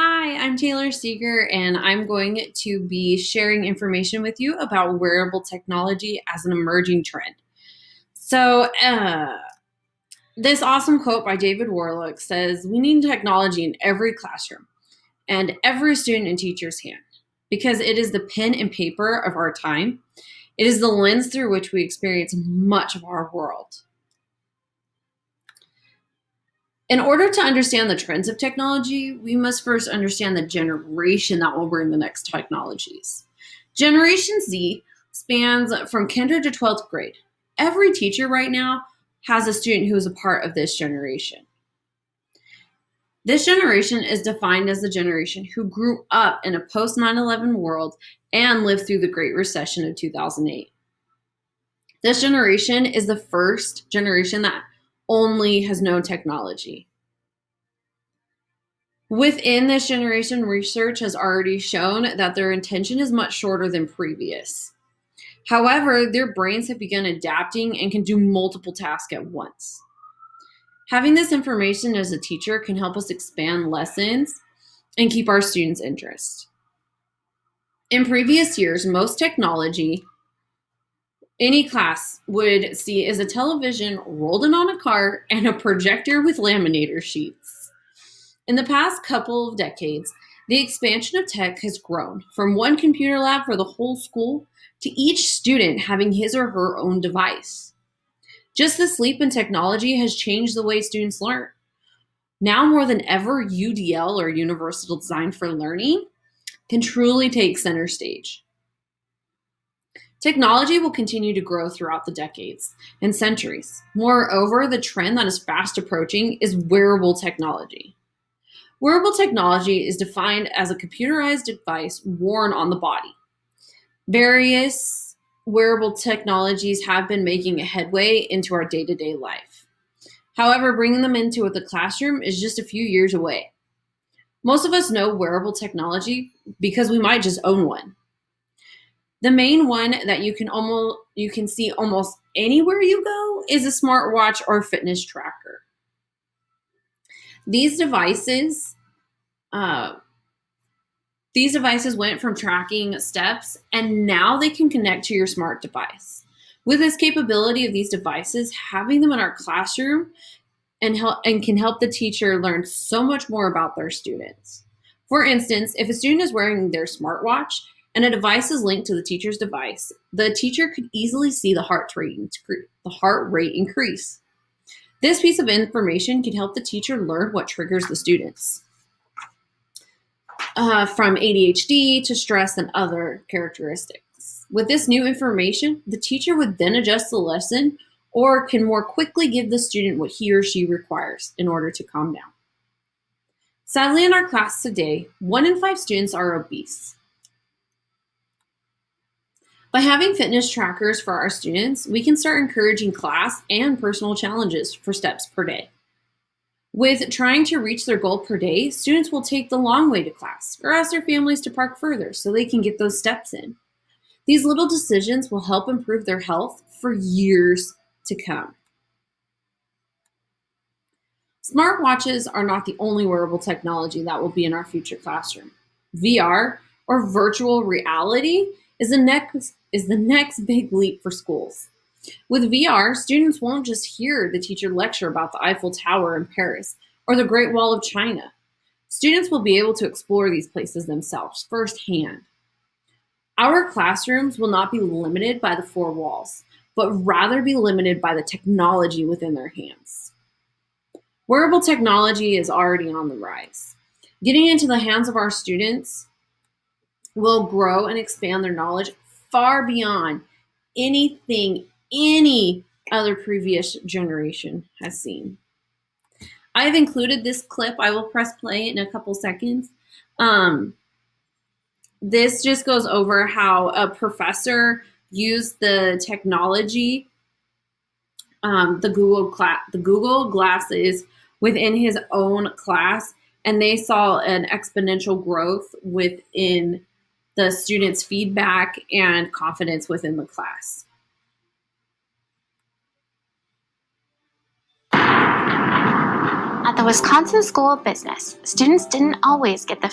Hi, I'm Taylor Seeger, and I'm going to be sharing information with you about wearable technology as an emerging trend. So, this awesome quote by David Warlock says, "We need technology in every classroom and every student and teacher's hand because it is the pen and paper of our time. It is the lens through which we experience much of our world." In order to understand the trends of technology, we must first understand the generation that will bring the next technologies. Generation Z spans from kinder to 12th grade. Every teacher right now has a student who is a part of this generation. This generation is defined as the generation who grew up in a post 9/11 world and lived through the Great Recession of 2008. This generation is the first generation that only has known technology. Within this generation, research has already shown that their attention is much shorter than previous. However, their brains have begun adapting and can do multiple tasks at once. Having this information as a teacher can help us expand lessons and keep our students' interest. In previous years, most technology any class would see is a television rolled in on a cart and a projector with laminator sheets. In the past couple of decades, the expansion of tech has grown from one computer lab for the whole school to each student having his or her own device. Just this leap in technology has changed the way students learn. Now more than ever, UDL or Universal Design for Learning can truly take center stage. Technology will continue to grow throughout the decades and centuries. Moreover, the trend that is fast approaching is wearable technology. Wearable technology is defined as a computerized device worn on the body. Various wearable technologies have been making a headway into our day-to-day life. However, bringing them into the classroom is just a few years away. Most of us know wearable technology because we might just own one. The main one that you can see almost anywhere you go is a smartwatch or fitness tracker. These devices uh, These devices went from tracking steps and now they can connect to your smart device. With this capability of these devices, having them in our classroom and can help the teacher learn so much more about their students. For instance, if a student is wearing their smartwatch and a device is linked to the teacher's device, the teacher could easily see the heart rate increase. This piece of information can help the teacher learn what triggers the students. From ADHD to stress and other characteristics. With this new information, the teacher would then adjust the lesson or can more quickly give the student what he or she requires in order to calm down. Sadly, in our class today, 1 in 5 students are obese. By having fitness trackers for our students, we can start encouraging class and personal challenges for steps per day. With trying to reach their goal per day, students will take the long way to class or ask their families to park further so they can get those steps in. These little decisions will help improve their health for years to come. Smartwatches are not the only wearable technology that will be in our future classroom. VR, or virtual reality, is the next big leap for schools. With VR, students won't just hear the teacher lecture about the Eiffel Tower in Paris or the Great Wall of China. Students will be able to explore these places themselves firsthand. Our classrooms will not be limited by the four walls, but rather be limited by the technology within their hands. Wearable technology is already on the rise. Getting into the hands of our students will grow and expand their knowledge far beyond anything any other previous generation has seen. I've included this clip. I will press play in a couple seconds. This just goes over how a professor used the technology, the Google glasses within his own class, and they saw an exponential growth within the students' feedback and confidence within the class. At the Wisconsin School of Business, students didn't always get the